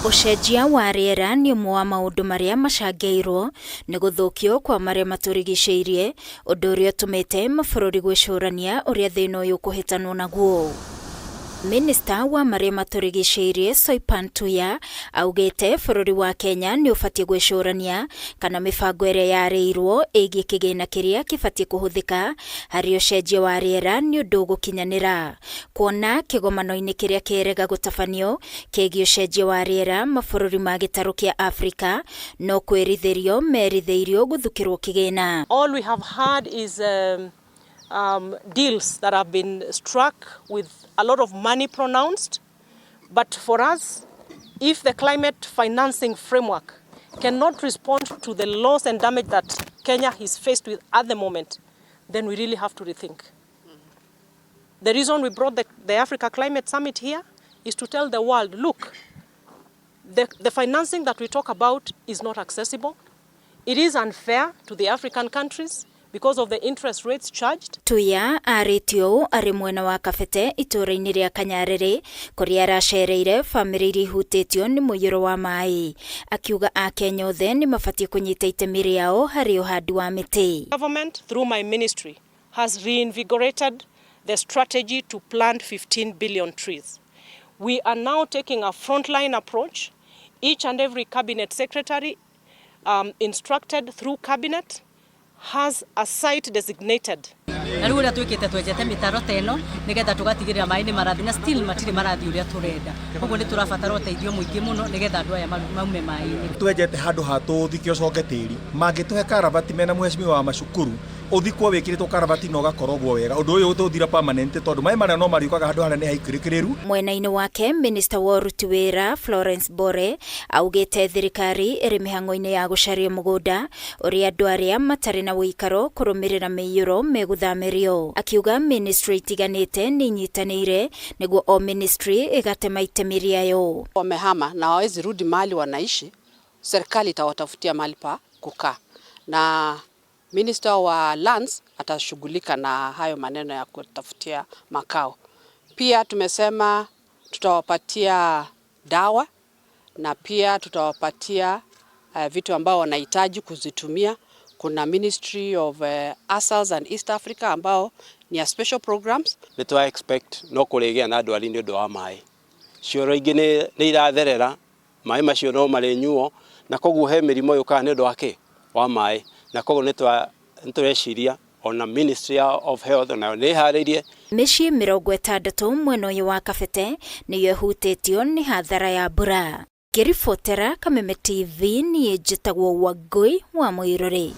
Ucenjia wa rĩera nĩ ũmwe wa maũndũ marĩa macangĩirwo nĩ gũthũkio kwa marĩa matũrigicĩirie, ũndũ ũrĩa ũtũmĩte mabũrũri gwĩcũrania ũrĩa thĩna ũyũ ũkũhĩtanwo naguo. Minista wa marĩa matũrigicĩirie SOIPAN TUYA augĩte bũrũri wa Kenya nĩ ũbatiĩ gwĩcũrania kana mĩbango ĩrĩa yarĩirwo ĩgiĩ kĩgĩna kĩrĩa kĩbatiĩ kũhũthĩka harĩ ũcenjia wa rĩera nĩ ũndũ ũgũkinyanĩra. Kuona kĩgomano-inĩ kĩrĩa kĩerega gũtabanio kĩgiĩ ũcenjia wa rĩera mabũrũri ma gĩtarũ kĩa Afrika no kwĩrithĩrio merithĩirio gũthukĩrwo kĩgĩna. All we have had is deals that have been struck with a lot of money pronounced, but for us, if the climate financing framework cannot respond to the loss and damage that Kenya is faced with at the moment, then we really have to rethink. The reason we brought the Africa Climate Summit here is to tell the world, look, the financing that we talk about is not accessible. It is unfair to the African countries because of the interest rates charged. TUYA arĩtio arĩ mwena wa Kabete itũũra-inĩ rĩa Kanyarĩrĩ kũrĩa aracereire bamĩrĩ iria ihutĩtio nĩ mũiyũro wa maĩ. Akiuga Akenya othe nĩ mabatiĩ kũnyita itemi rĩao harĩ ũhandi wa mĩtĩ. Government through my ministry has reinvigorated the strategy to plant 15 billion trees. We are now taking a frontline approach. Each and every cabinet secretary instructed through cabinet has a site designated. Na rĩu ũrĩa twĩkĩte twenjete mĩtaro ta ĩno nĩgetha tũgatigĩrĩra maĩ nĩ marathi na still matirĩ marathi ũrĩa tũrenda. Koguo nĩ tũrabatara ũteithio mũingĩ mũno nĩgetha andũ aya maume maĩ-inĩ. Twenjete handũ ha tũthike ũcoke tĩri. Mangĩtũhe karabati mena mheshimiwa wa macukuru ũthikwo wĩkĩrĩtwo karabati na ũgakorogwo wega. Ũndũ ũyũ ũtũthira permanent tondũ maĩ marĩa no mariũkaga handũ harĩa nĩ haikĩrĩkĩrĩru. Mwena-inĩ wake Minister wa ũruti wĩra Florence Bore augĩte thirikari ĩrĩ mĩhang'o-inĩ ya gũcaria mũgũnda ũrĩa andũ arĩa matarĩ na ũikaro kũrũmĩrĩra mĩiyũro megũthamĩrio. Akiuga ministry itiganĩte nĩ inyitanĩire nĩguo o ministry ĩgatema itemi rĩayo. Wamehama na hawezi rudi mahali wanaishi, serikali itawatafutia mahali pa kukaa. Na Minister wa Lands atashughulika na hayo maneno ya kutafutia makao. Pia tumesema tutawapatia dawa na pia tutawapatia vitu ambao wanahitaji kuzitumia. Kuna Ministry of ASALs and East Africa ambao ni a special programs. Nitwa expect no kũrĩgĩa na andũ arĩ nĩ ũndũ wa maĩ. Cioro ingĩ nĩ iratherera, maĩ macio no marĩnyuo na koguo he mĩrimũ yũkaga nĩ ũndũ wake wa maĩ. Na koguo nĩtũreciria ona Ministry of Health nayo nĩ harĩirie. Mĩciĩ 60 mwena ũyũ wa Kabete nĩyo ĩhutĩtio nĩ hathara ya mbura. Ngĩribotera Kameme TV niĩ njĩtagwo Wangui wa Mũirũrĩ.